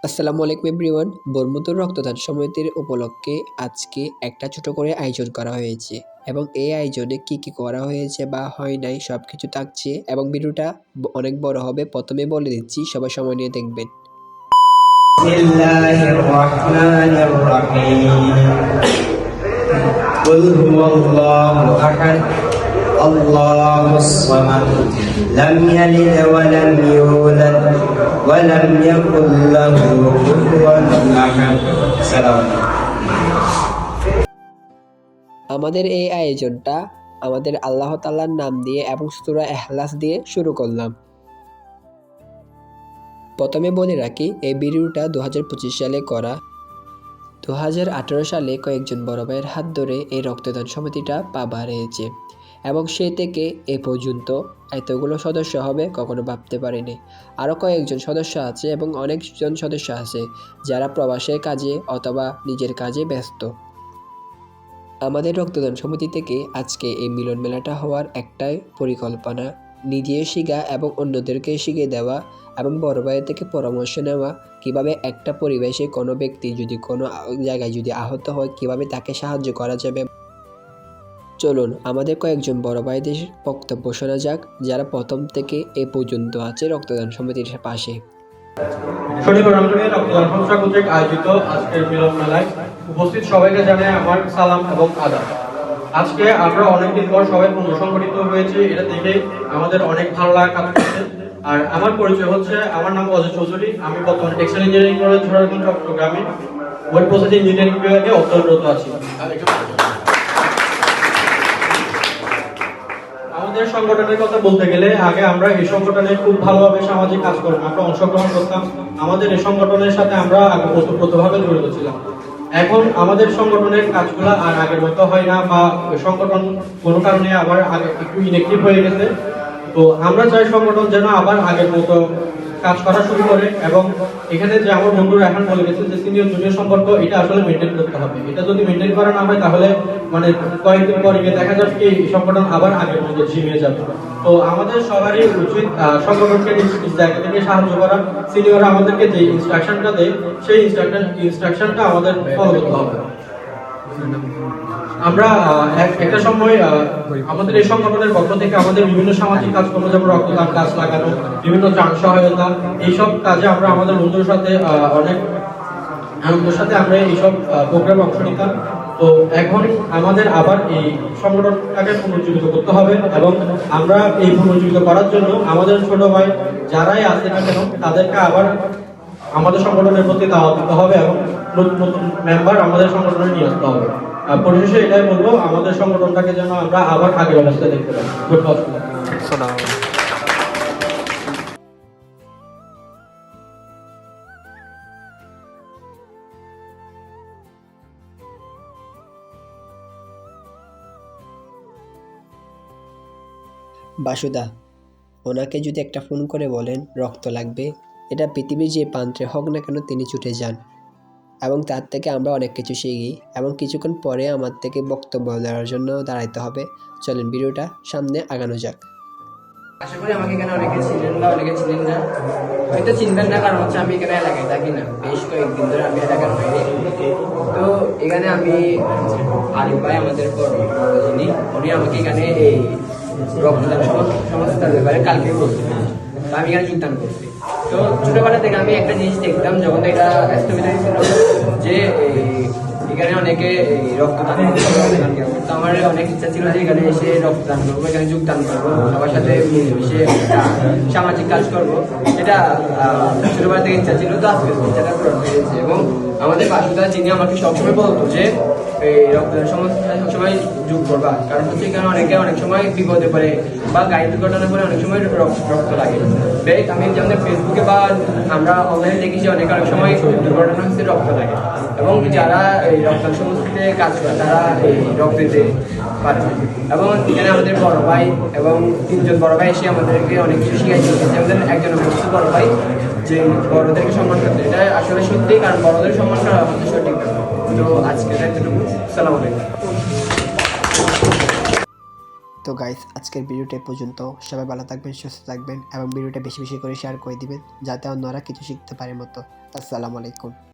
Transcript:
আসসালামু আলাইকুম এভরিওয়ান। বর্মুতুর রক্তদান সমিতির উপলক্ষে আজকে একটা ছোট করে আয়োজন করা হয়েছে এবং এই আয়োজনে কি করা হয়েছে বা হয় নাই সবকিছু থাকছে এবং ভিডিওটা অনেক বড় হবে। প্রথমে বলে দিচ্ছি, সবাই সময় নিয়ে দেখবেন। বিসমিল্লাহির রহমানির রহিম। কুল হুয়াল্লাহু আহাদ আল্লাহুস সামাদ লাম ইয়ালিদ ওয়া লাম ইউলাদ ওয়া লাম ইয়াকুল লাহু কুফুয়ান আহাদ। সালাম। আমাদের এই আয়োজনটা আমাদের আল্লাহ তাআলার নাম দিয়ে এবং সূরা ইখলাস দিয়ে শুরু করলাম। প্রথমে বলে রাখি, এই ভিডিওটা 2025 সালে করা। 2018 সালে কয়েকজন বড় ভাইয়ের হাত ধরে এই রক্তদান সমিতিটা পা বাড়িয়েছে এবং সে থেকে এ পর্যন্ত এতগুলো সদস্য হবে কখনো ভাবতে পারিনি। আরও কয়েকজন সদস্য আছে এবং অনেকজন সদস্য আছে যারা প্রবাসের কাজে অথবা নিজের কাজে ব্যস্ত। আমাদের রক্তদান সমিতি থেকে আজকে এই মিলন মেলাটা হওয়ার একটাই পরিকল্পনা, নিজে শিখা এবং অন্যদেরকে শিখিয়ে দেওয়া এবং বড় ভাইয়ের থেকে পরামর্শ নেওয়া, কিভাবে একটা পরিবেশে কোনো ব্যক্তি যদি কোনো জায়গায় যদি আহত হয় কিভাবে তাকে সাহায্য করা যাবে। চলুন আমাদের কয়েকজন বড় ভাইদের বক্তব্য শোনা যাক, যারা প্রথম থেকে এ পর্যন্ত আছে রক্তদান সমিতির পাশে। শনিবার রক্তদান সংস্থা কর্তৃক আয়োজিত আজকের মিলন মেলায় উপস্থিত সবাইকে জানাই আমার সালাম এবং আদাব। আজকে আমরা অনেকদিন পর সবাই পুনঃসংগঠিত হয়েছি, এটা দেখে আমাদের অনেক ভালো লাগা কাজ করছে। আর আমার পরিচয় হচ্ছে, আমার নাম অজয় চৌধুরী। আমি বর্তমানে টেক্সটাইল ইঞ্জিনিয়ারিং কলেজ ঝড়ারকুন চট্টগ্রামে ওয়েব প্রসেসিং ইঞ্জিনিয়ারিং বিভাগে অধ্যয়নরত আছি। আমাদের সংগঠনের কথা বলতে গেলে, আগে আমরা এই সংগঠনে খুব ভালোভাবে সামাজিক কাজকর্মে আমরা অংশগ্রহণ করতাম। আমাদের এই সংগঠনের সাথে আমরা আগে ওতপ্রোতভাবে জড়িত ছিলাম। এখন আমাদের সংগঠনের কাজগুলো আর আগের মতো হয় না, বা সংগঠন কোনো কারণে আবার আগে একটু ইনঅ্যাক্টিভ হয়ে গেছে। তো আমরা চাই সংগঠন যেন আবার আগের মতো কাজ করা শুরু করে। এবং এখানে যে আমার বন্ধুরা এখন বলে গেছে যে সিনিয়র জুনিয়র সম্পর্ক, এটা আসলে মেনটেন করতে হবে। এটা যদি মেনটেন করা না হয় তাহলে মানে কয়েকদিন পরে গিয়ে দেখা যাবে কি এই সংগঠন আবার আগের মতো ঝিমিয়ে যাবে। তো আমাদের সবারই উচিত সংগঠনকে নিজ জায়গা থেকে সাহায্য করা। সিনিয়ররা আমাদেরকে যে ইনস্ট্রাকশনটা দেয় সেই ইনস্ট্রাকশনটা আমাদের ফলো করতে হবে। আমরা একটা সময় আমাদের এই সংগঠনের পক্ষ থেকে আমাদের বিভিন্ন সামাজিক কাজকর্ম, যেমন রক্তদান, গাছ লাগানো, বিভিন্ন ত্রাণ সহায়তা, এইসব কাজে আমরা আমাদের বন্ধুদের সাথে অনেক আনন্দের সাথে আমরা এইসব প্রোগ্রামে অংশ নিতাম। তো এখন আমাদের আবার এই সংগঠনটাকে পুনর্জীবিত করতে হবে এবং আমরা এই পুনর্জীবিত করার জন্য আমাদের ছোট ভাই যারাই আছে না কেন তাদেরকে আবার আমাদের সংগঠনের প্রতি দাওয়াত দিতে হবে এবং নতুন নতুন মেম্বার আমাদের সংগঠনে নিয়ে আসতে হবে। পরিশেষে এটাই বলবো, আমাদের সংগঠনটাকে যেন আমরা আবার আগের অবস্থায় দেখতে পাই। ধন্যবাদ। বাসুদা, ওনাকে যদি একটা ফোন করে বলেন রক্ত লাগবে, এটা পৃথিবীর যে প্রান্তে হোক না কেন তিনি ছুটে যান এবং তার থেকে আমরা অনেক কিছু শিখি এবং কিছুক্ষণ পরে আমার থেকে বক্তব্য দেওয়ার জন্য দাঁড়াইতে হবে। চলেন ভিডিওটা সামনে আগানো যাক। আশা করি আমাকে এখানে অনেকে চিনেন বা অনেকে চিনেন না, হয়তো চিনবেন না, কারণ হচ্ছে আমি এখানে এলাকায় থাকি না, বেশ কয়েকদিন ধরে আমি এলাকার বাইরে। তো এখানে আমি আরিফ ভাই আমাদের যিনি, উনি আমাকে এখানে এই রক্তদান সংস্থার ব্যাপারে কালকে বলছি, তো আমি এখানে যোগদান করছি। তো ছোটবেলা থেকে আমি একটা জিনিস দেখতাম, যখন এটা স্থগিত হয়েছিল যে এখানে অনেকে রক্তদান তো আমার অনেক ইচ্ছা ছিল যে এখানে এসে রক্তদান করবো, এখানে যোগদান করবো, সবার সাথে মিলেমিশে সামাজিক কাজ করবো। এটা ছোটবেলা থেকে ইচ্ছা ছিল, তো আজকে ইচ্ছাটা পূরণ হয়েছে। এবং আমাদের বাসুদা যিনি আমাকে সবসময় বলতো যে এই রক্তদান সংস্থায় সবসময় যোগ করবা, কারণ হচ্ছে এখানে অনেকে অনেক সময় বিপদে পড়ে বা গাড়ি দুর্ঘটনা করে অনেক সময় রক্ত লাগে। আমি যেমন ফেসবুকে বা আমরা অনলাইনে দেখি যে অনেক সময় দুর্ঘটনা হচ্ছে রক্ত লাগে, এবং যারা এই রক্তদান সংস্থাতে কাজ করে তারা এই রক্ত দিতে পারে। এবং এখানে আমাদের বড় ভাই এবং 3জন বড় ভাই এসে আমাদেরকে অনেক কিছু শিখাইছে। যেমন একজন হচ্ছে বড় ভাই, যে বড়দেরকে সম্মান করতে, এটা আসলে সত্যি, কারণ বড়দের সম্মান করা আমাদের সঠিক ব্যাপার। তো আজকে এতটুকু। সালাম আলাইকুম। তো গাইস, আজকের ভিডিওটা এ পর্যন্ত। সবাই ভালো থাকবেন, সুস্থ থাকবেন এবং ভিডিওটা বেশি বেশি করে শেয়ার করে দিবেন যাতে অন্যরা কিছু শিখতে পারে মতো। আসসালামু আলাইকুম।